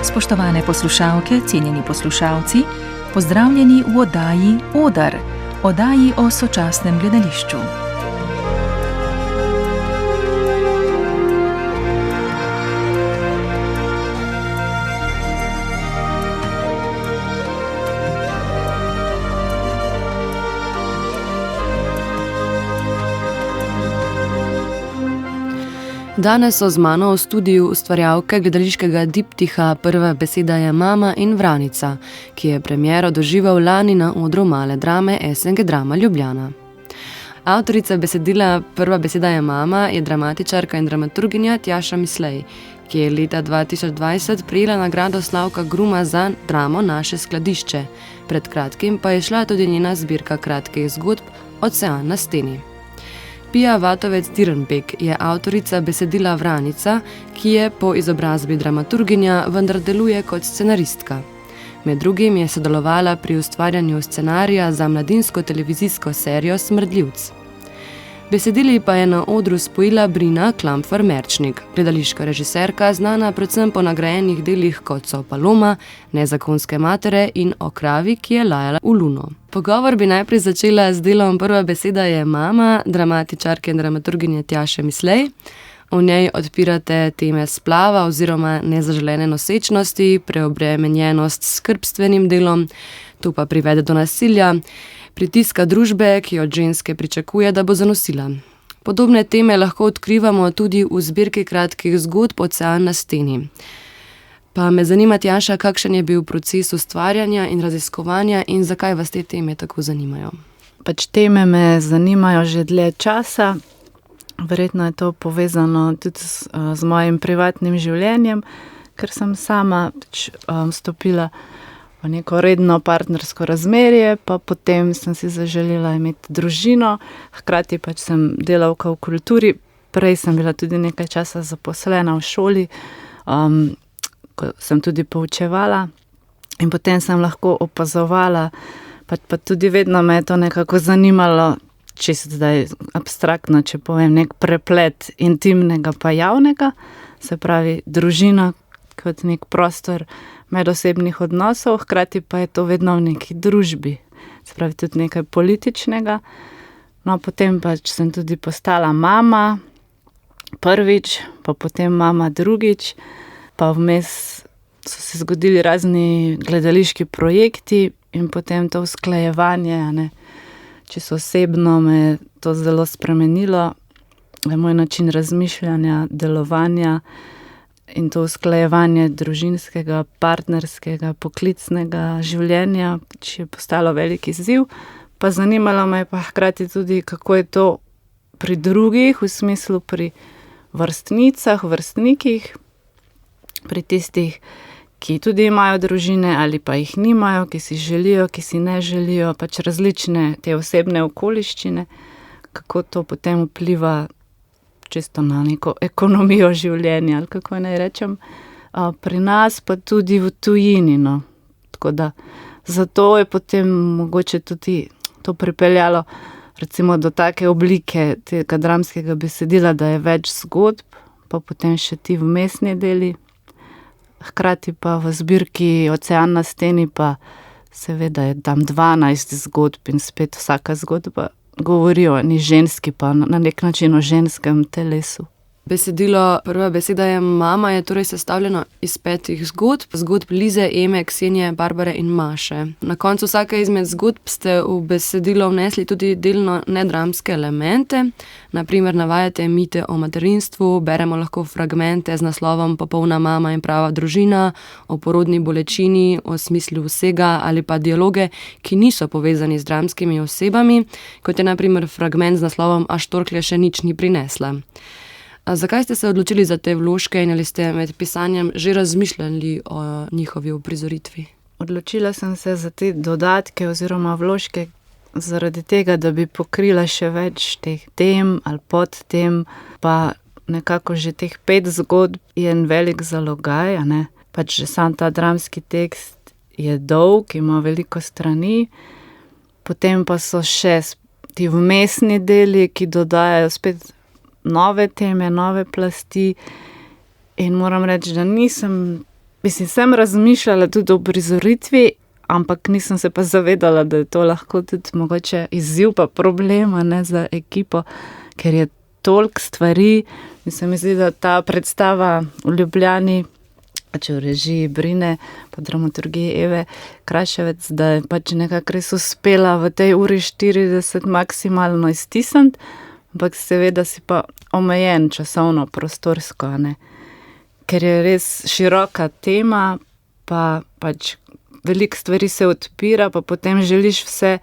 Spoštovane poslušalke, cenjeni poslušalci, pozdravljeni v oddaji Odar, oddaji o sočasnem gledališču. Danes so z mano v studiu ustvarjalke gledališkega diptiha Prva beseda je mama in Vranica, ki je premiero doživel lani na odru male drame SNG Drama Ljubljana. Avtorica besedila Prva beseda je mama je dramatičarka in dramaturginja Tjaša Mislej, ki je leta 2020 prejela nagrado Slavka Gruma za dramo Naše skladišče. Pred kratkim pa je šla tudi njena zbirka kratkih zgodb Ocean na steni. Pia Vatovec-Dirnbek je avtorica besedila Vranica, ki je po izobrazbi dramaturginja, vendar deluje kot scenaristka. Med drugim je sodelovala pri ustvarjanju scenarija za mladinsko televizijsko serijo Smrdljivc. Besedili pa je na odru spojila Brina Klampfer-Merčnik, gledališka režiserka, znana predvsem po nagrajenih delih kot so Paloma, Nezakonske matere in O kravi, ki je lajala v luno. Pogovor bi najprej začela z delom Prva beseda je mama, dramatičarke in dramaturginje Tjaše Mislej. V njej odpirate teme splava oziroma nezaželene nosečnosti, preobremenjenost s skrbstvenim delom, to pa privede do nasilja, pritiska družbe, ki od ženske pričakuje, da bo zanosila. Podobne teme lahko odkrivamo tudi v zbirki kratkih zgodb Ocean na steni. Pa me zanima, Tjaša, kakšen je bil proces ustvarjanja in raziskovanja in zakaj vas te teme tako zanimajo? Teme me zanimajo že dlje časa. Verjetno je to povezano tudi z mojim privatnim življenjem, ker sem sama vstopila v neko redno partnersko razmerje, pa potem sem si zaželela imeti družino, hkrati sem delavka v kulturi. Prej sem bila tudi nekaj časa zaposlena v šoli, ko sem tudi poučevala in potem sem lahko opazovala, pa tudi vedno me je to nekako zanimalo, čisto zdaj abstraktno, če povem, nek preplet intimnega pa javnega, se pravi družina kot nek prostor medosebnih odnosov, hkrati pa je to vedno v neki družbi, se pravi tudi nekaj političnega. No, potem sem tudi postala mama prvič, pa potem mama drugič, pa vmes so se zgodili razni gledališki projekti in potem to usklajevanje, čisto osebno me je to zelo spremenilo, moj način razmišljanja, delovanja in to usklajevanje družinskega, partnerskega, poklicnega življenja, je postalo velik izziv. Pa zanimalo me je pa hkrati tudi, kako je to pri drugih, v smislu pri vrstnicah, vrstnikih, pri tistih, ki tudi imajo družine ali pa jih nimajo, ki si želijo, ki si ne želijo, različne te osebne okoliščine, kako to potem vpliva čisto na neko ekonomijo življenja, ali kako naj rečem, pri nas pa tudi v tujini. Tako da zato je potem mogoče tudi to pripeljalo recimo do take oblike tega dramskega besedila, da je več zgodb, pa potem še ti vmesni deli. Hkrati pa v zbirki Ocean na steni pa seveda je tam 12 zgodb in spet vsaka zgodba govori o eni ženski, pa na nek način o ženskem telesu. Besedilo Prva beseda je mama je torej sestavljeno iz 5 zgodb Lize, Eme, Ksenije, Barbare in Maše. Na koncu vsake izmed zgodb ste v besedilo vnesli tudi delno nedramske elemente, na primer navajate mite o materinstvu, beremo lahko fragmente z naslovom Popolna mama in prava družina, o porodni bolečini, o smislu vsega ali pa dialoge, ki niso povezani z dramskimi osebami, kot je na primer fragment z naslovom A štorklja še nič ni prinesla. A zakaj ste se odločili za te vložke in ali ste med pisanjem že razmišljali o njihovi uprizoritvi? Odločila sem se za te dodatke oziroma vložke zaradi tega, da bi pokrila še več teh tem ali podtem, pa nekako že teh 5 zgodb je en velik zalogaj, že sam ta dramski tekst je dolg, ima veliko strani, potem pa so še ti vmesni deli, ki dodajajo spet nove teme, nove plasti in moram reči, da nisem mislim, sem razmišljala tudi o prizoritvi, ampak nisem se pa zavedala, da je to lahko tudi mogoče izziv pa problema, ne, za ekipo, ker je toliko stvari. Mislim, mi zdi, da ta predstava v Ljubljani, pač v režiji Brine, pa dramaturgiji Eve Kraševec, da je pač nekako res uspela v tej 1:40 maksimalno iztisniti, ampak seveda si pa omejen časovno, prostorsko, ne. Ker je res široka tema, pa pač veliko stvari se odpira, pa potem želiš vse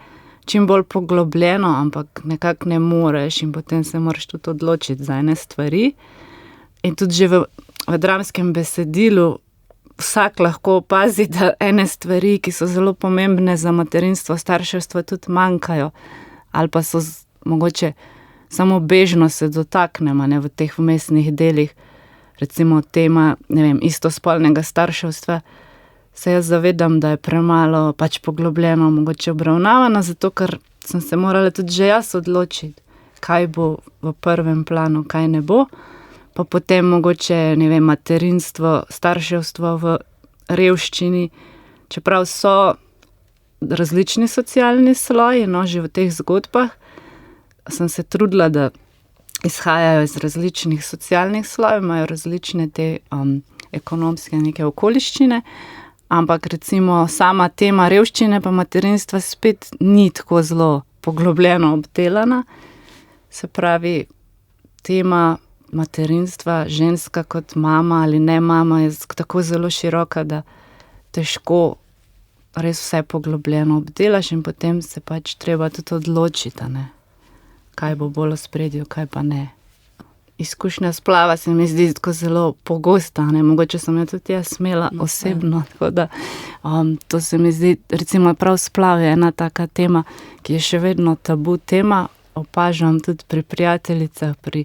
čim bolj poglobljeno, ampak nekako ne moreš in potem se moraš tudi odločiti za ene stvari. In tudi že v dramskem besedilu vsak lahko opazi, da ene stvari, ki so zelo pomembne za materinstvo, starševstvo, tudi manjkajo. Ali pa so mogoče samo bežno se dotaknemo, ne, v teh vmesnih delih. Recimo tema, ne vem, istospolnega starševstva, se jaz zavedam, da je premalo pač poglobljeno mogoče obravnavana, zato ker sem se morala tudi že jaz odločiti, kaj bo v prvem planu, kaj ne bo. Pa potem mogoče, ne vem, materinstvo, starševstvo v revščini, čeprav so različni socialni sloji, no, že v teh zgodbah, sem se trudila, da izhajajo iz različnih socialnih slojev, imajo različne te ekonomske neke okoliščine, ampak recimo sama tema revščine pa materinstva spet ni tako zelo poglobljeno obdelana. Se pravi, tema materinstva, ženska kot mama ali ne mama, je tako zelo široka, da težko res vse poglobljeno obdelaš in potem se pač treba tudi odločiti, ne, kaj bo bolj v ospredju, kaj pa ne. Izkušnja splava se mi zdi tako zelo pogosta, ne, mogoče sem jo tudi jaz imela osebno, tako da to se mi zdi, recimo prav splav je ena taka tema, ki je še vedno tabu tema, opažam tudi pri prijateljicah, pri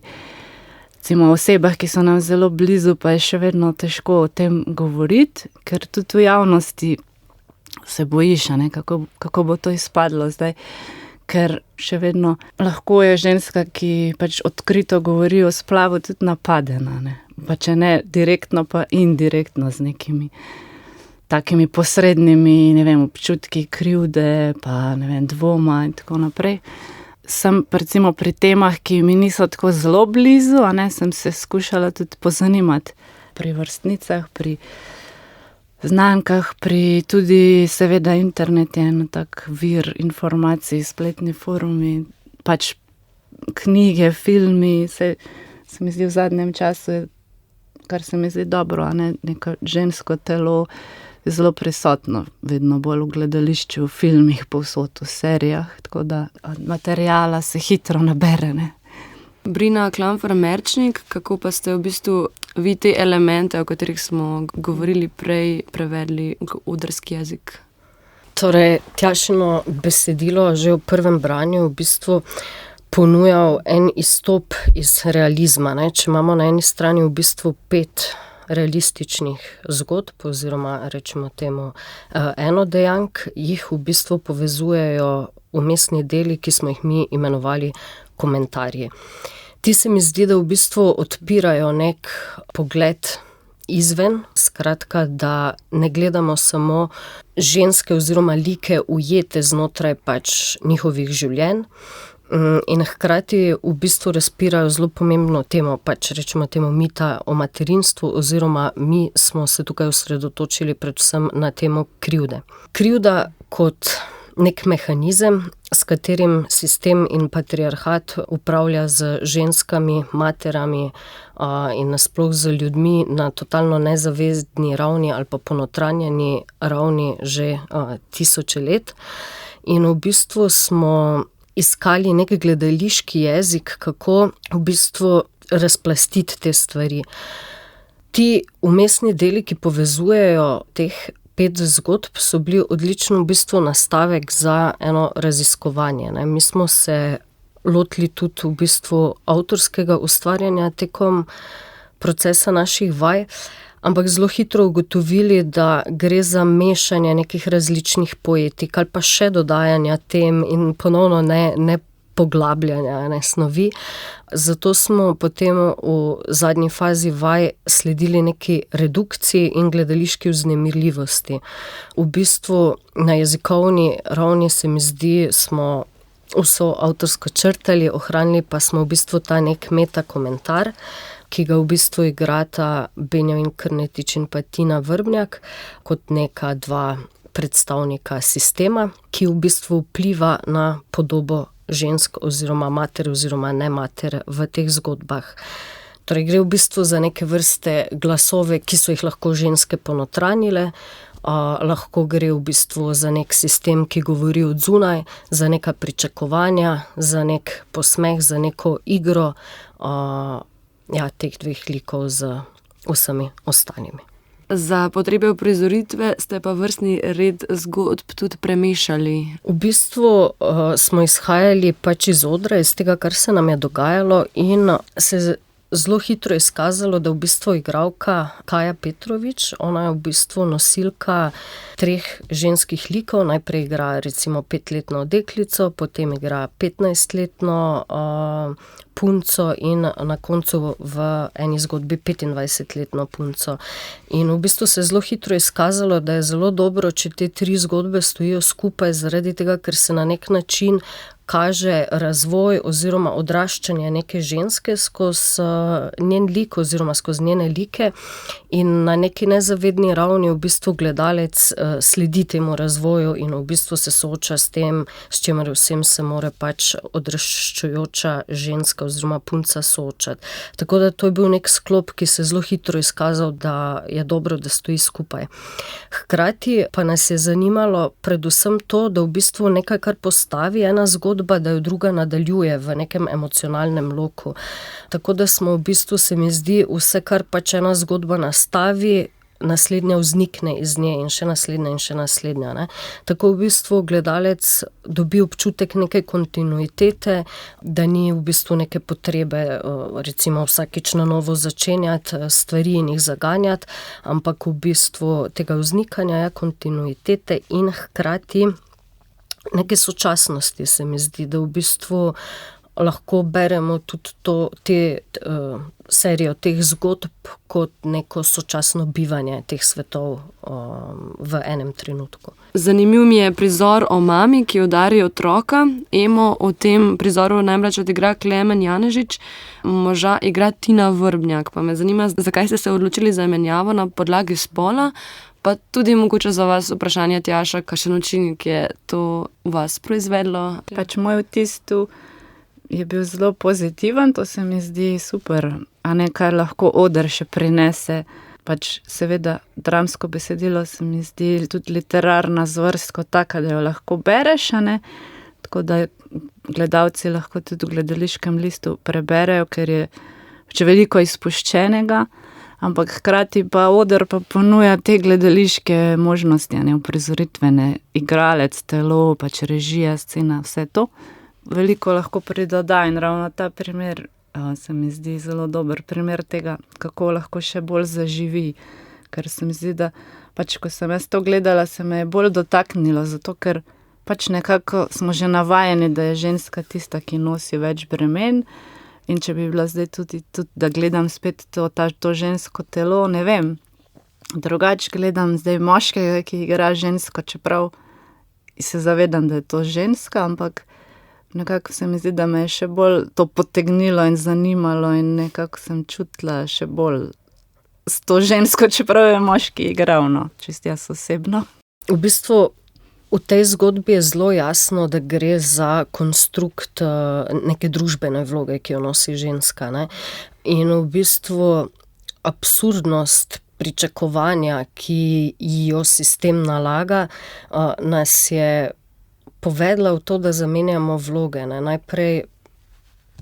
recimo osebah, ki so nam zelo blizu, pa je še vedno težko o tem govoriti, ker tudi v javnosti se bojiš, ne, kako bo to izpadlo zdaj. Ker še vedno lahko je ženska, ki pač odkrito govori o splavu, tudi napadena, ne. Pa če ne direktno, pa indirektno z nekimi takimi posrednimi, ne vem, občutki krivde, pa ne vem, dvoma in tako naprej. Sem recimo pri temah, ki mi niso tako zelo blizu, a ne, sem se skušala tudi pozanimati pri vrstnicah, pri znankah, pri tudi seveda internet je en tak vir informacij, spletni forumi, pač knjige, filmi, se mi zdi v zadnjem času, kar se mi zdi dobro, a ne, neko žensko telo zelo prisotno, vedno bolj v gledališču, v filmih, povsod, v serijah, tako da materiala se hitro nabere, ne. Brina Klamfer-Merčnik, kako pa ste v bistvu vi te elemente, o katerih smo govorili prej, prevedli v odrski jezik? Torej, Tjašino besedilo že v prvem branju v bistvu ponujal en izstop iz realizma, ne. Če imamo na eni strani v bistvu 5 realističnih zgodb oziroma rečemo temu enodejank, jih v bistvu povezujejo vmesni deli, ki smo jih mi imenovali komentarji. Ti se mi zdi, da v bistvu odpirajo nek pogled izven, skratka, da ne gledamo samo ženske oziroma like ujete znotraj pač njihovih življenj, in hkrati v bistvu razpirajo zelo pomembno temo, pač rečemo temu mita o materinstvu, oziroma mi smo se tukaj osredotočili predvsem na temo krivde. Krivda kot nek mehanizem, s katerim sistem in patriarhat upravlja z ženskami, materami in nasploh z ljudmi na totalno nezavedni ravni ali pa ponotranjeni ravni že tisoče let. In v bistvu smo iskali nek gledališki jezik, kako v bistvu razplastiti te stvari. Ti vmesni deli, ki povezujejo teh 5 zgodb, so bili odlično v bistvu nastavek za eno raziskovanje, ne. Mi smo se lotili tudi v bistvu avtorskega ustvarjanja tekom procesa naših vaj, ampak zelo hitro ugotovili, da gre za mešanje nekih različnih poetik ali pa še dodajanja tem in ponovno ne poglabljanja snovi. Zato smo potem v zadnji fazi vaj sledili neki redukciji in gledališki vznemirljivosti. V bistvu na jezikovni ravni se mi zdi, smo vso avtorsko črtali, ohranili pa smo v bistvu ta nek meta komentar, ki ga v bistvu igrata Benjamin Krnetič in pa Tina Vrbnjak kot neka dva predstavnika sistema, ki v bistvu vpliva na podobo žensk oziroma mater oziroma ne mater v teh zgodbah. Torej gre v bistvu za neke vrste glasove, ki so jih lahko ženske ponotranjile, lahko gre v bistvu za nek sistem, ki govori od zunaj, za neka pričakovanja, za nek posmeh, za neko igro teh dveh likov z vsemi ostalimi. Za potrebe uprizoritve ste pa vrstni red zgodb tudi premešali. V bistvu smo izhajali pač iz odra, iz tega, kar se nam je dogajalo in se zelo hitro izkazalo, da v bistvu igralka Kaja Petrovič, ona je v bistvu nosilka 3 ženskih likov, najprej igra recimo 5-letno deklico, potem igra 15-letno punco in na koncu v eni zgodbi 25-letno punco. In v bistvu se je zelo hitro izkazalo, da je zelo dobro, če te 3 zgodbe stojijo skupaj, zaradi tega, ker se na nek način kaže razvoj oziroma odraščanje neke ženske skozi njen lik oziroma skozi njene like in na neki nezavedni ravni v bistvu gledalec sledi temu razvoju in v bistvu se sooča s tem, s čimer vsem se mora pač odraščajoča ženska oziroma punca soočati. Tako da to je bil nek sklop, ki se je zelo hitro izkazal, da je dobro, da stoji skupaj. Hkrati pa nas je zanimalo predvsem to, da v bistvu nekaj, kar postavi ena zgodba, da jo druga nadaljuje v nekem emocionalnem loku. Tako da smo v bistvu, se mi zdi, vse, kar pač ena zgodba nastavi, naslednja vznikne iz nje in še naslednja. Ne? Tako v bistvu gledalec dobi občutek neke kontinuitete, da ni v bistvu neke potrebe recimo vsakič na novo začenjati stvari in jih zaganjati, ampak v bistvu tega vznikanja je kontinuitete in hkrati neke sočasnosti, se mi zdi, da v bistvu lahko beremo tudi serijo teh zgodb kot neko sočasno bivanje teh svetov v enem trenutku. Zanimiv mi je prizor o mami, ki udari otroka. Emo v tem prizoru najmlajši odigra Klemen Janežič, moža igra Tina Vrbnjak. Pa me zanima, zakaj ste se odločili za menjavo na podlagi spola, pa tudi mogoče za vas vprašanje, Tjaša, kakšen učinek je to vas proizvedlo? Pač moj vtis tu je bil zelo pozitiven, to se mi zdi super, a ne kar lahko oder še prinese. Pač seveda dramsko besedilo se mi zdi tudi literarna zvrst kot taka, da jo lahko bereš, a ne? Tako da gledalci lahko tudi v gledališkem listu preberejo, ker je pač veliko izpuščenega, ampak hkrati pa oder pa ponuja te gledališke možnosti, a ne, uprizoritvene, igralec, telo, pač režija, scena, vse to. Veliko lahko pridoda in ravno ta primer se mi zdi zelo dober primer tega, kako lahko še bolj zaživi, ker se mi zdi, da pač ko sem jaz to gledala, se me je bolj dotaknilo, zato ker pač nekako smo že navajeni, da je ženska tista, ki nosi več bremen in če bi bila zdaj tudi da gledam spet to žensko telo, ne vem, drugače gledam zdaj moškega, ki igra žensko, čeprav se zavedam, da je to ženska, ampak nekako se mi zdi, da me je še bolj to potegnilo in zanimalo in nekako sem čutila še bolj s to žensko, čeprav je moški igral, no, čisto jaz osebno. V bistvu v tej zgodbi je zelo jasno, da gre za konstrukt neke družbene vloge, ki jo nosi ženska, ne? In v bistvu absurdnost pričakovanja, ki jo sistem nalaga, nas je povedla v to, da zamenjamo vloge. Ne. Najprej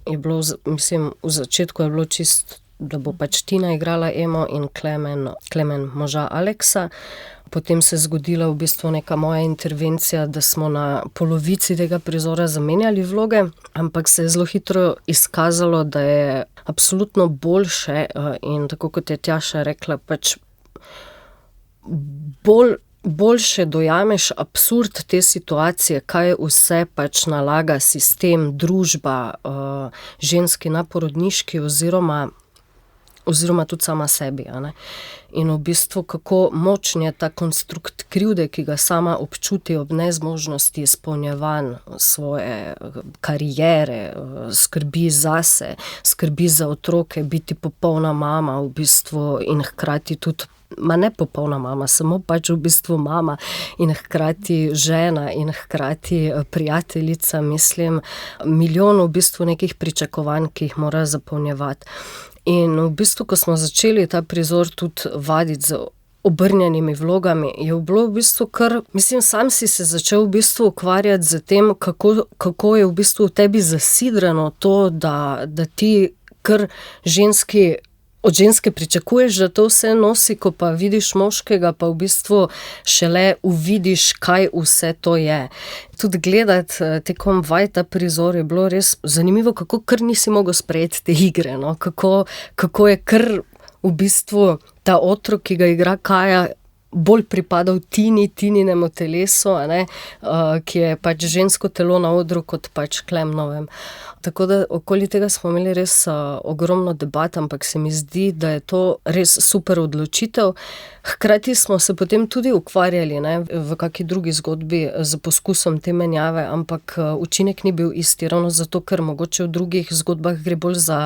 je bilo, mislim, v začetku je bilo čisto, da bo pač Tina igrala Emo in Klemen moža Aleksa. Potem se je zgodila v bistvu neka moja intervencija, da smo na polovici tega prizora zamenjali vloge, ampak se je zelo hitro izkazalo, da je absolutno boljše in tako kot je Tjaša rekla, pač bolj boljše dojameš absurd te situacije, kaj vse pač nalaga sistem, družba, ženski na porodniški oziroma tudi sama sebi. A ne? In v bistvu, kako močen je ta konstrukt krivde, ki ga sama občuti ob nezmožnosti izpolnjevanj svoje kariere, skrbi zase, skrbi za otroke, biti popolna mama v bistvu in hkrati tudi, ne popolna mama, samo pač v bistvu mama in hkrati žena in hkrati prijateljica, mislim, milijon v bistvu nekih pričakovanj, ki jih mora zapolnjevati. In v bistvu, ko smo začeli ta prizor tudi vaditi z obrnjenimi vlogami, je bilo v bistvu kar, mislim, sam si se začel v bistvu ukvarjati z tem, kako je v bistvu v tebi zasidrano to, da ti kar od ženske pričakuješ, da to vse nosi, ko pa vidiš moškega, pa v bistvu šele uvidiš, kaj vse to je. Tudi gledati tekom vaj ta prizor je bilo res zanimivo, kako kar nisi mogel sprejeti te igre, no? Kako je kar v bistvu ta otrok, ki ga igra Kaja, bolj pripadal Tininemu telesu, ki je pač žensko telo na odru kot pač Klemnovem. Tako da okoli tega smo imeli res ogromno debat, ampak se mi zdi, da je to res super odločitev. Hkrati smo se potem tudi ukvarjali v kakšni drugi zgodbi z poskusom te menjave, ampak učinek ni bil isti, ravno zato, ker mogoče v drugih zgodbah gre bolj za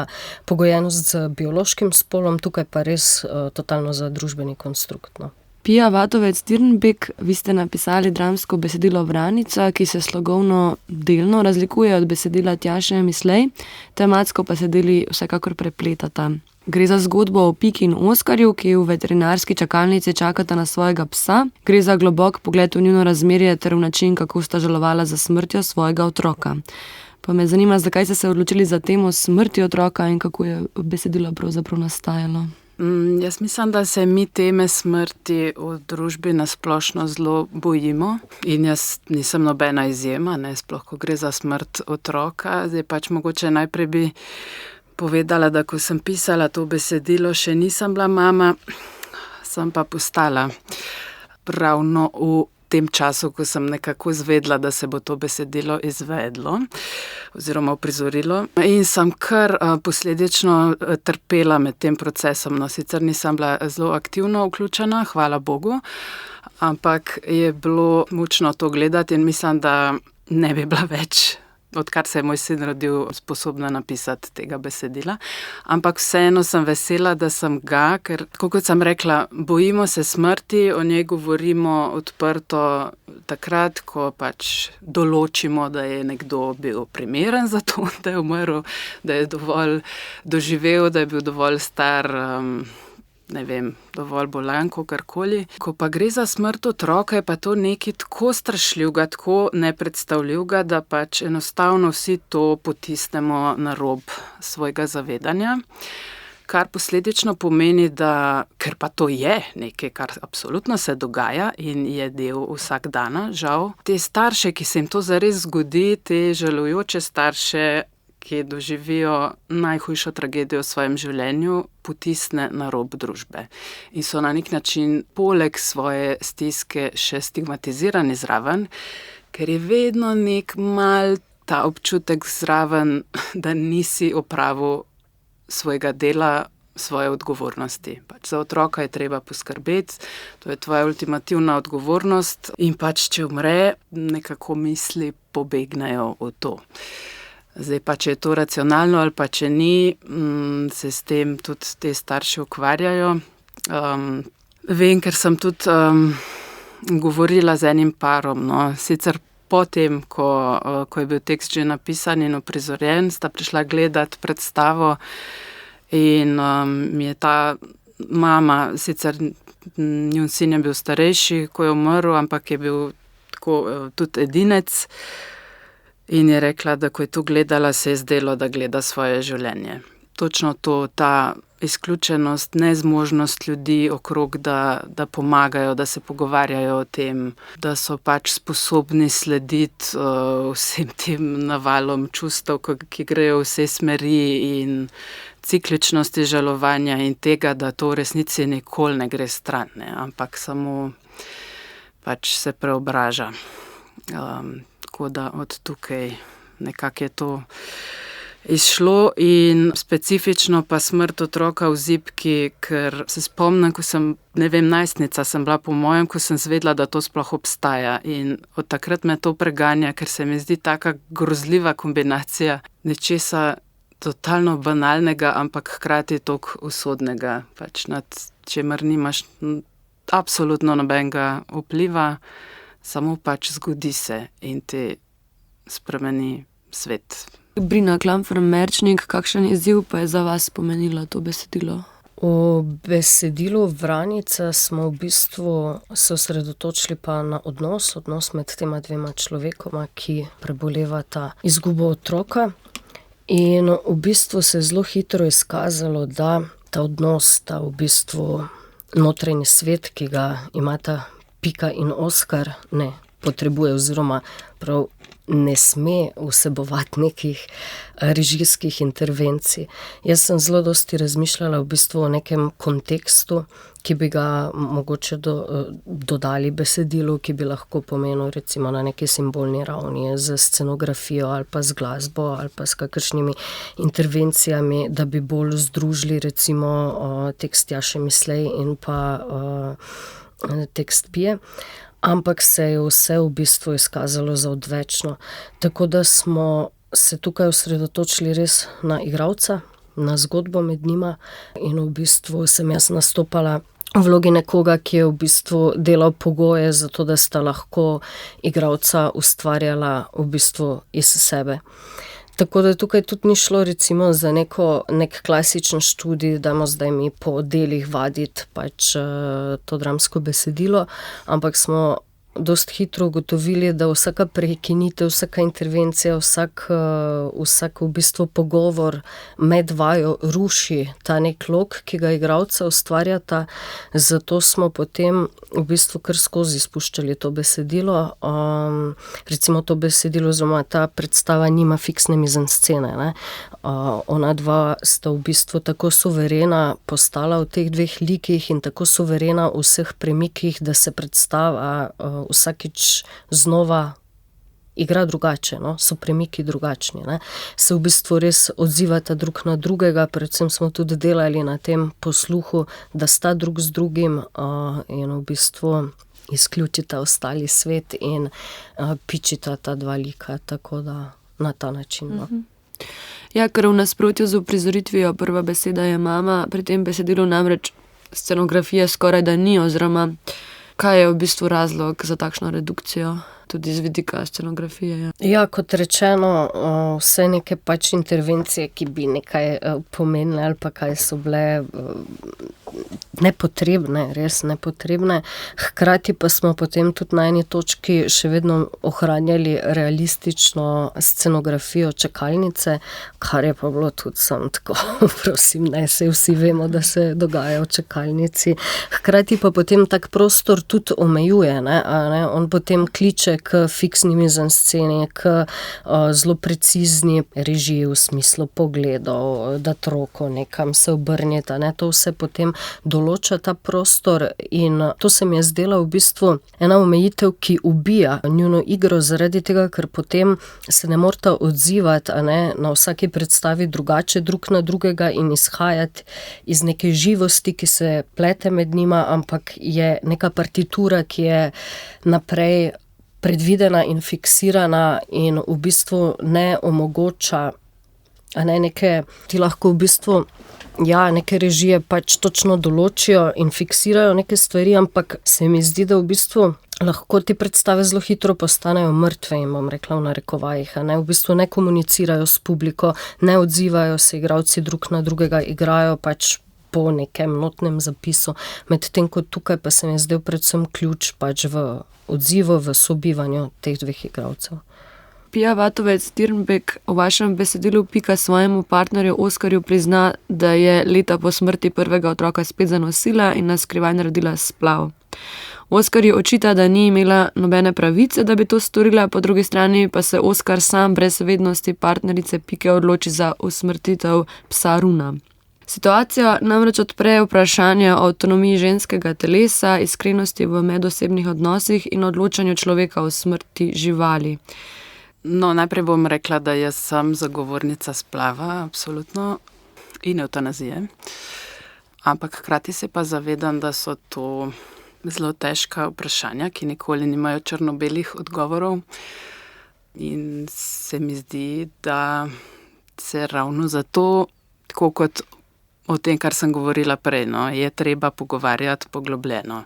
pogojenost z biološkim spolom, tukaj pa res totalno za družbeni konstrukt. No. Pia Vatovec-Tirnbek, vi ste napisali dramsko besedilo Vranica, ki se slogovno delno razlikuje od besedila Tjaše Mislej, tematsko pa se deli vsekakor prepletata. Gre za zgodbo o Piki in Oskarju, ki v veterinarski čakalnici čakata na svojega psa. Gre za globok pogled v njuno razmerje ter v način, kako sta žalovala za smrtjo svojega otroka. Pa me zanima, zakaj ste se odločili za temo smrti otroka in kako je besedilo pravzaprav nastajalo. Jaz mislim, da se mi teme smrti v družbi nasplošno zelo bojimo in jaz nisem nobena izjema, sploh ko gre za smrt otroka. Zdaj pač mogoče najprej bi povedala, da ko sem pisala to besedilo, še nisem bila mama, sem pa postala ravno v tem času, ko sem nekako izvedla, da se bo to besedilo izvedlo oziroma uprizorilo. In sem kar posledično trpela med tem procesom. No, sicer nisem bila zelo aktivno vključena, hvala Bogu, ampak je bilo mučno to gledati in mislim, da ne bi bila več, odkar se je moj sin rodil, sposobna napisati tega besedila. Ampak vseeno sem vesela, da sem ga, ker, kot sem rekla, bojimo se smrti, o njej govorimo odprto takrat, ko pač določimo, da je nekdo bil primeren za to, da je umrl, da je dovolj doživel, da je bil dovolj star, dovolj bolan, kakorkoli. Ko pa gre za smrt otroka, je pa to nekaj tako strašljivega, tako nepredstavljivega, da pač enostavno vsi to potisnemo na rob svojega zavedanja. Kar posledično pomeni, da, ker pa to je nekaj, kar absolutno se dogaja in je del vsakdana, žal, te starše, ki se jim to zares zgodi, te žalujoče starše, ki doživijo najhujšo tragedijo v svojem življenju, potisne na rob družbe. In so na nek način poleg svoje stiske še stigmatizirani zraven, ker je vedno nek mal ta občutek zraven, da nisi opravil svojega dela, svoje odgovornosti. Pač za otroka je treba poskrbeti, to je tvoja ultimativna odgovornost in pač, če umre, nekako misli pobegnejo v to. Zdaj pa, če je to racionalno ali pa če ni, se s tem tudi te starši ukvarjajo. Vem, ker sem tudi govorila z enim parom, no, sicer potem, ko je bil tekst že napisan in uprizorjen, sta prišla gledati predstavo in mi je ta mama, sicer njun sin je bil starejši, ko je umrl, ampak je bil tako tudi edinec, in je rekla, da ko je to gledala, se je zdelo, da gleda svoje življenje. Točno to, ta izključenost, nezmožnost ljudi okrog, da pomagajo, da se pogovarjajo o tem, da so pač sposobni slediti vsem tem navalom čustev, ki grejo v vse smeri in cikličnosti žalovanja in tega, da to v resnici nikoli ne gre stran, ampak samo pač se preobraža. Tako da od tukaj nekako je to izšlo in specifično pa smrt otroka v zibki, ker se spomnim, ko sem, najstnica sem bila po mojem, ko sem zvedela, da to sploh obstaja in od takrat me to preganja, ker se mi zdi taka grozljiva kombinacija nečesa totalno banalnega, ampak hkrati toliko usodnega, pač nad čemer nimaš absolutno nobenega vpliva, samo pač zgodi se in ti spremeni svet. Brina Klamfer-Merčnik, kakšen izziv pa je za vas pomenilo to besedilo? V besedilu Vranica smo v bistvu se osredotočili pa na odnos med tema dvema človekoma, ki prebolevata izgubo otroka. In v bistvu se je zelo hitro izkazalo, da ta odnos, ta v bistvu notranji svet, ki ga imata Pika in Oskar, ne potrebuje oziroma prav ne sme vsebovati nekih režijskih intervencij. Jaz sem zelo dosti razmišljala v bistvu o nekem kontekstu, ki bi ga mogoče dodali besedilu, ki bi lahko pomenil recimo na neki simbolni ravni z scenografijo ali pa z glasbo ali pa s kakršnimi intervencijami, da bi bolj združili recimo tekst Jaše Mislej in pa tekst Pije. Ampak se je vse v bistvu izkazalo za odvečno. Tako da smo se tukaj osredotočili res na igralca, na zgodbo med njima in v bistvu sem jaz nastopala v vlogi nekoga, ki je v bistvu delal pogoje za to, da sta lahko igralca ustvarjala v bistvu iz sebe. Tako da tukaj tudi ni šlo recimo za nek klasičen študij, dajmo zdaj mi po delih vaditi pač to dramsko besedilo, ampak smo dosti hitro ugotovili, da vsaka prekinitev, vsaka intervencija, vsak v bistvu pogovor med vajo ruši ta nek lok, ki ga igralca ustvarjata, zato smo potem v bistvu kar skozi spuščali to besedilo. Recimo to besedilo oziroma ta predstava nima fiksne mizanscene, ne. Ona dva sta v bistvu tako suverena postala v teh dveh likih in tako suverena v vseh premikih, da se predstava vsakič znova igra drugače, no? So premiki drugačni, ne? Se v bistvu res odzivata drug na drugega, predvsem smo tudi delali na tem posluhu, da sta drug z drugim in v bistvu izključita ostali svet in pičita ta dva lika, tako da na ta način. No? Ja, ker v nasprotju z uprizoritvijo Prva beseda je mama, pri tem besedilu namreč scenografije skoraj da ni, oziroma kaj je v bistvu razlog za takšno redukcijo, tudi z vidika scenografije? Ja, ja, kot rečeno, vse neke pač intervencije, ki bi nekaj pomenile ali pa kaj so bile nepotrebne, res nepotrebne. Hkrati pa smo potem tudi na eni točki še vedno ohranjali realistično scenografijo čakalnice, kar je pa bilo tudi sam tako, prosim, ne, saj vsi vemo, da se dogaja v čakalnici. Hkrati pa potem tak prostor tudi omejuje, ne, on potem kliče k fiksni mizansceni, k zelo precizni režiji v smislu pogledov, da troko nekam se obrneta, ne, to vse potem določa ta prostor in to se mi je zdela v bistvu ena omejitev, ki ubija njuno igro zaradi tega, ker potem se ne morata odzivati, na vsaki predstavi drugače drug na drugega in izhajati iz neke živosti, ki se plete med njima, ampak je neka partitura, ki je naprej predvidena in fiksirana in v bistvu ne omogoča, ti lahko v bistvu neke režije pač točno določijo in fiksirajo neke stvari, ampak se mi zdi, da v bistvu lahko te predstave zelo hitro postanejo mrtve in bom rekla v narekovajih, v bistvu ne komunicirajo s publiko, ne odzivajo se igralci drug na drugega, igrajo pač po nekem notnem zapisu, medtem ko tukaj pa se mi je zdel predvsem ključ pač v odzivu, v sobivanju teh dveh igralcev. Pija Vatovec-Dirnbek v vašem besedilu Pika svojemu partnerju Oskarju prizna, da je leta po smrti prvega otroka spet zanosila in na skrivaj naredila splav. Oskarju očita, da ni imela nobene pravice, da bi to storila, po drugi strani pa se Oskar sam brez vednosti partnerice Pike odloči za usmrtitev psa Runa. Situacija namreč odpre vprašanje o avtonomiji ženskega telesa, iskrenosti v medosebnih odnosih in odločanju človeka o smrti živali. No, najprej bom rekla, da jaz sem zagovornica splava, absolutno, in evtanazije. Ampak hkrati se pa zavedam, da so to zelo težka vprašanja, ki nikoli nimajo črno-belih odgovorov. In se mi zdi, da se ravno zato, tako kot o tem, kar sem govorila prej, no, je treba pogovarjati poglobljeno.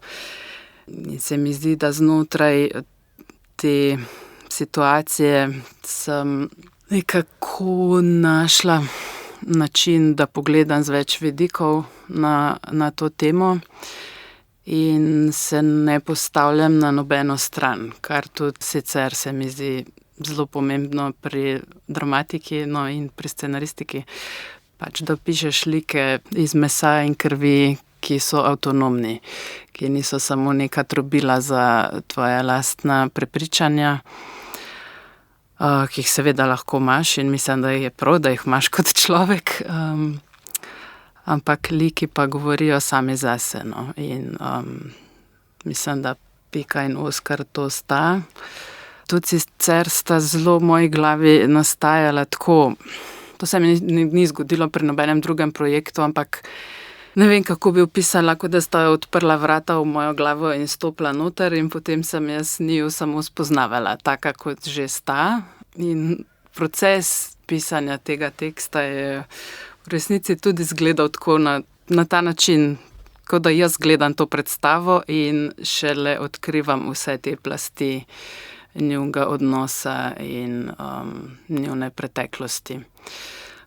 In se mi zdi, da znotraj te situacije sem nekako našla način, da pogledam z več vidikov na to temo in se ne postavljam na nobeno stran, kar tudi sicer se mi zdi zelo pomembno pri dramatiki, no, in pri scenaristiki. Pač, da pišeš slike iz mesa in krvi, ki so avtonomni, ki niso samo neka trobila za tvoja lastna prepričanja, ki jih seveda lahko imaš in mislim, da je prav, da jih imaš kot človek, ampak liki pa govorijo sami zase, no. In mislim, da Pika in Oskar to sta. Tudi sicer sta zelo v moji glavi nastajala tako. To se mi ni zgodilo pri nobenem drugem projektu, ampak ne vem, kako bi opisala, kot da sta odprla vrata v mojo glavo in stopila noter in potem sem jaz njiju samo spoznavala, taka kot že sta. In proces pisanja tega teksta je v resnici tudi izgledal tako na ta način, kot da jaz gledam to predstavo in šele odkrivam vse te plasti njunega odnosa in njune preteklosti,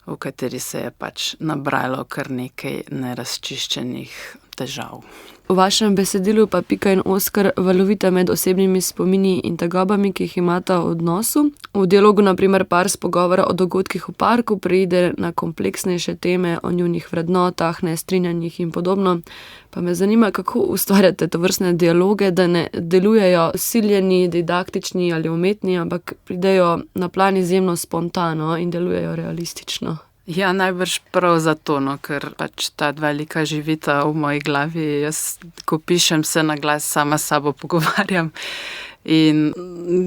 v kateri se je pač nabralo kar nekaj nerazčiščenih težav. V vašem besedilu pa Pika in Oskar valovita med osebnimi spomini in tegobami, ki jih imata v odnosu. V dialogu na primer par s pogovora o dogodkih v parku preide na kompleksnejše teme o njunih vrednotah, nestrinjanjih in podobno. Pa me zanima, kako ustvarjate tovrstne dialoge, da ne delujejo siljeni, didaktični ali umetni, ampak pridejo na plan izjemno spontano in delujejo realistično. Ja, najbrž prav zato, no, ker pač ta dva lika živita v moji glavi. Jaz, ko pišem, se na glas sama s sabo pogovarjam. In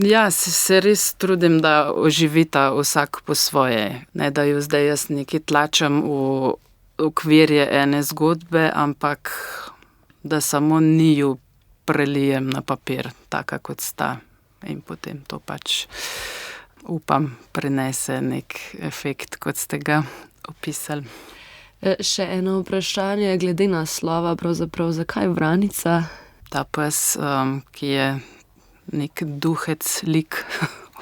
ja, se res trudim, da oživita vsak po svoje. Ne, da jo zdaj jaz nekaj tlačem v okvirje ene zgodbe, ampak da samo njiju prelijem na papir, taka kot sta. In potem to pač, upam, prinese nek efekt, kot ste ga opisali. Še eno vprašanje glede naslova, pravzaprav zakaj Vranica? Ta pes, ki je nek duhec lik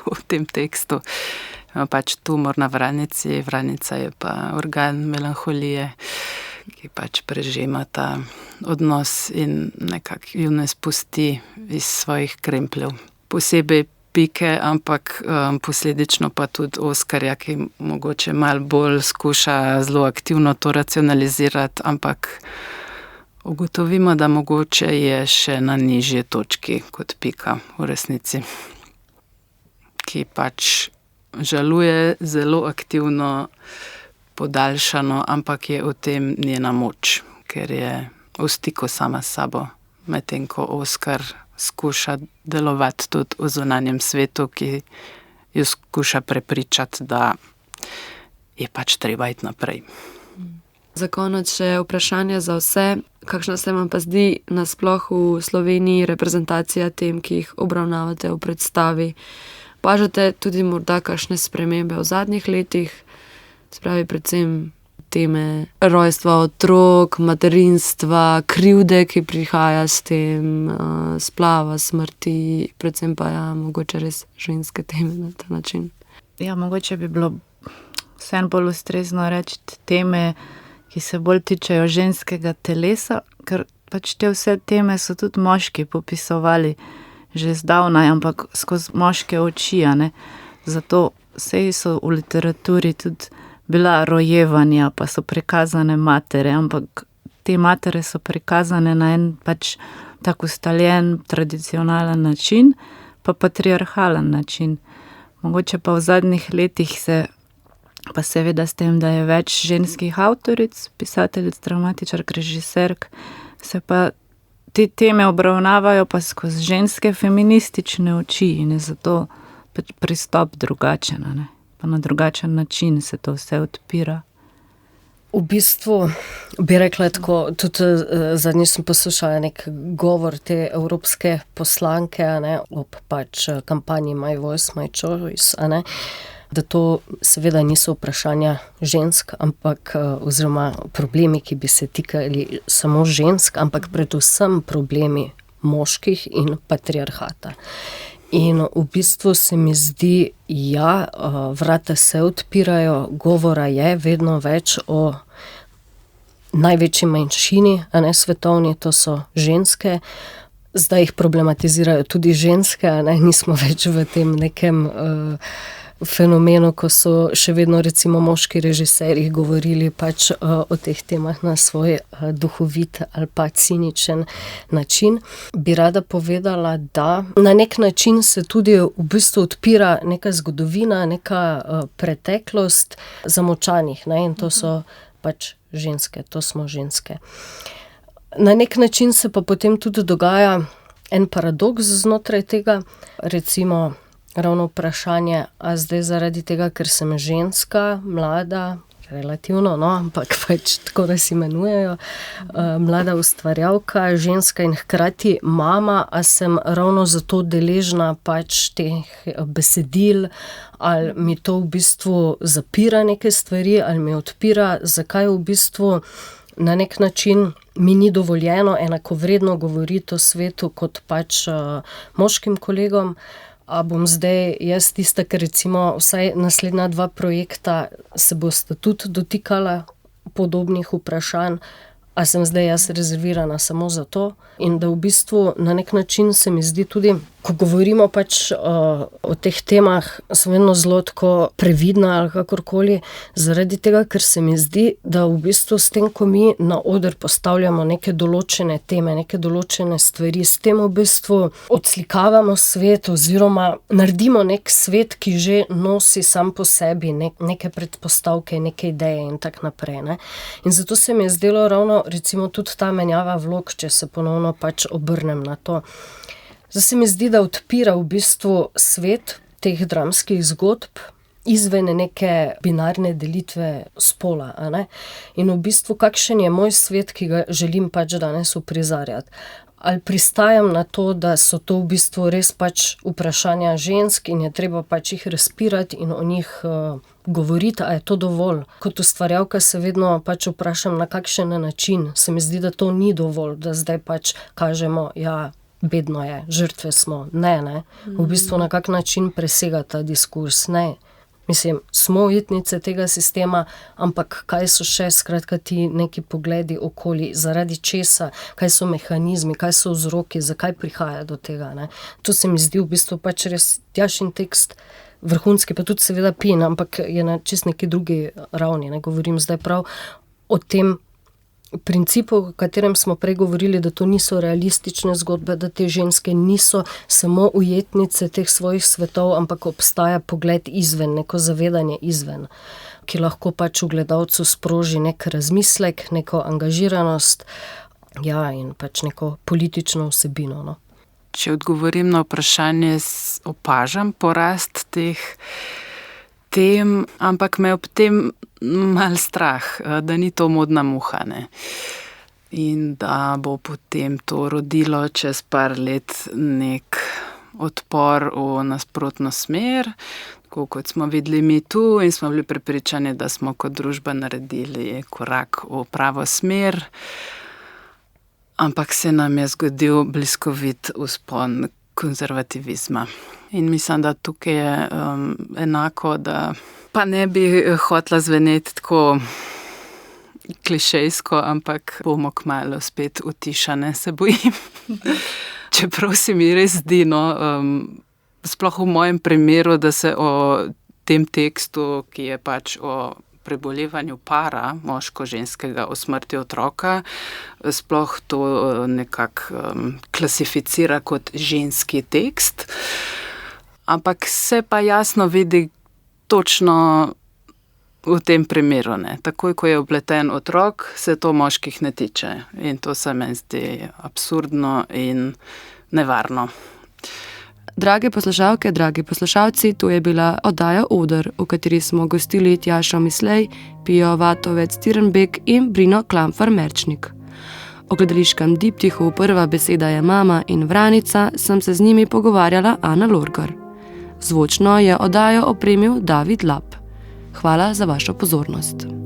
v tem tekstu, ima pač tumor na vranici, vranica je pa organ melanholije, ki pač prežema ta odnos in nekako ju ne spusti iz svojih krempljev. Posebej Pike, ampak posledično pa tudi Oskarja, ki mogoče malo bolj skuša zelo aktivno to racionalizirati, ampak ugotovimo, da mogoče je še na nižje točki kot Pika v resnici, ki pač žaluje zelo aktivno, podaljšano, ampak je v tem njena moč, ker je v stiku sama s sabo, medtem ko Oskar skuša delovati tudi v zunanjem svetu, ki jo skuša prepričati, da je pač treba iti naprej. Za konec še vprašanje za vse. Kakšna se vam pa zdi nasploh v Sloveniji reprezentacija tem, ki jih obravnavate v predstavi? Opažate tudi morda kakšne spremembe v zadnjih letih? Spravi predvsem teme rojstva otrok, materinstva, krivde, ki prihaja s tem, splava, smrti, predvsem pa ja, mogoče res ženske teme na ta način. Ja, mogoče bi bilo vseeno bolj ustrezno reči teme, ki se bolj tičejo ženskega telesa, ker pač te vse teme so tudi moški popisovali že zdavnaj, ampak skozi moške oči, ne. Zato sej so v literaturi tudi bila rojevanja, pa so prikazane matere, ampak te matere so prikazane na en pač tak ustaljen, tradicionalen način, pa patriarhalen način. Mogoče pa v zadnjih letih se pa seveda s tem, da je več ženskih avtoric, pisateljic, dramatičark, režiserk, se pa te teme obravnavajo pa skozi ženske feministične oči in je zato pristop drugačen, ne? Pa na drugačen način se to vse odpira. V bistvu bi rekla tako, tudi zadnjič sem poslušala nek govor te evropske poslanke, ne, ob pač kampanji My Voice, My Choice, ne, da to seveda niso vprašanja žensk, ampak oziroma problemi, ki bi se tikali samo žensk, ampak predvsem problemi moških in patriarhata. In v bistvu se mi zdi, ja, vrata se odpirajo, govora je vedno več o največji manjšini, a ne svetovni, to so ženske. Zdaj jih problematizirajo tudi ženske, a ne, nismo več v tem nekem fenomenu, ko so še vedno recimo moški režiserji govorili pač o teh temah na svoj duhovit ali pa ciničen način. Bi rada povedala, da na nek način se tudi v bistvu odpira neka zgodovina, neka preteklost zamočanih, ne, in to so pač ženske, to smo ženske. Na nek način se pa potem tudi dogaja en paradoks znotraj tega, recimo ravno vprašanje, a zdaj zaradi tega, ker sem ženska, mlada, relativno, no, ampak pač tako nas imenujejo, mlada ustvarjalka, ženska in hkrati mama, a sem ravno zato deležna pač teh besedil, ali mi to v bistvu zapira neke stvari, ali mi odpira, zakaj v bistvu na nek način mi ni dovoljeno enakovredno govoriti o svetu kot pač moškim kolegom. A bom zdaj jaz tista, ker recimo vsaj naslednja 2 projekta se bosta tudi dotikala podobnih vprašanj, a sem zdaj jaz rezervirana samo za to. In da v bistvu na nek način se mi zdi tudi, ko govorimo pač o teh temah, sem vedno zelo tako previdna ali kakorkoli, zaradi tega, ker se mi zdi, da v bistvu s tem, ko mi na oder postavljamo neke določene teme, neke določene stvari, s tem v bistvu odslikavamo svet oziroma naredimo nek svet, ki že nosi sam po sebi neke predpostavke, neke ideje in tak naprej, ne. In zato se mi je zdelo ravno recimo tudi ta menjava vlog, če se ponovno pač obrnem na to. Zdaj se mi zdi, da odpira v bistvu svet teh dramskih zgodb izven neke binarne delitve spola, a ne. In v bistvu kakšen je moj svet, ki ga želim pač danes uprizarjati. Ali pristajam na to, da so to v bistvu res pač vprašanja žensk in je treba pač jih razpirati in o njih govoriti, a je to dovolj. Kot ustvarjalka se vedno pač vprašam, na kakšen način. Se mi zdi, da to ni dovolj, da zdaj pač kažemo, ja, bedno je, žrtve smo. Ne. V bistvu na kak način presega ta diskurs, ne. Mislim, smo ujetnice tega sistema, ampak kaj so še skratka ti neki pogledi okoli, zaradi česa, kaj so mehanizmi, kaj so vzroki, zakaj prihaja do tega, ne. To se mi zdi v bistvu pač res Tjašin tekst vrhunski, pa tudi seveda Pin, ampak je na čist neki drugi ravni, ne. Govorim zdaj prav o tem principu, o katerem smo prej govorili, da to niso realistične zgodbe, da te ženske niso samo ujetnice teh svojih svetov, ampak obstaja pogled izven, neko zavedanje izven, ki lahko pač v gledalcu sproži nek razmislek, neko angažiranost, ja, in pač neko politično vsebino, no. Če odgovorim na vprašanje, opažam porast teh tem, ampak me ob tem malo strah, da ni to modna muha, ne. In da bo potem to rodilo čez par let nek odpor v nasprotno smer, tako kot smo videli mi tu in smo bili prepričani, da smo kot družba naredili korak v pravo smer, ampak se nam je zgodil bliskovit vzpon konzervativizma. In mislim, da tukaj je enako, da pa ne bi hotela zveneti tako klišejsko, ampak bomo kmalu spet utišane, se bojim. Čeprav se mi res zdi, no, sploh v mojem primeru, da se o tem tekstu, ki je pač o prebolevanju para, moško-ženskega, o smrti otroka, sploh to nekako klasificira kot ženski tekst. Ampak se pa jasno vidi točno v tem primeru ne. Takoj, ko je vpleten otrok, se to moških ne tiče. In to se meni zdi absurdno in nevarno. Drage poslušalke, dragi poslušalci, to je bila oddaja Oder, v kateri smo gostili Tjašo Mislej, Pijo Vatovec-Tirenbek in Brino Klamfar-Merčnik. O gledališkem diptihu Prva beseda je mama in Vranica sem se z njimi pogovarjala Ana Lorgar. Zvočno je oddajo opremil David Lap. Hvala za vašo pozornost.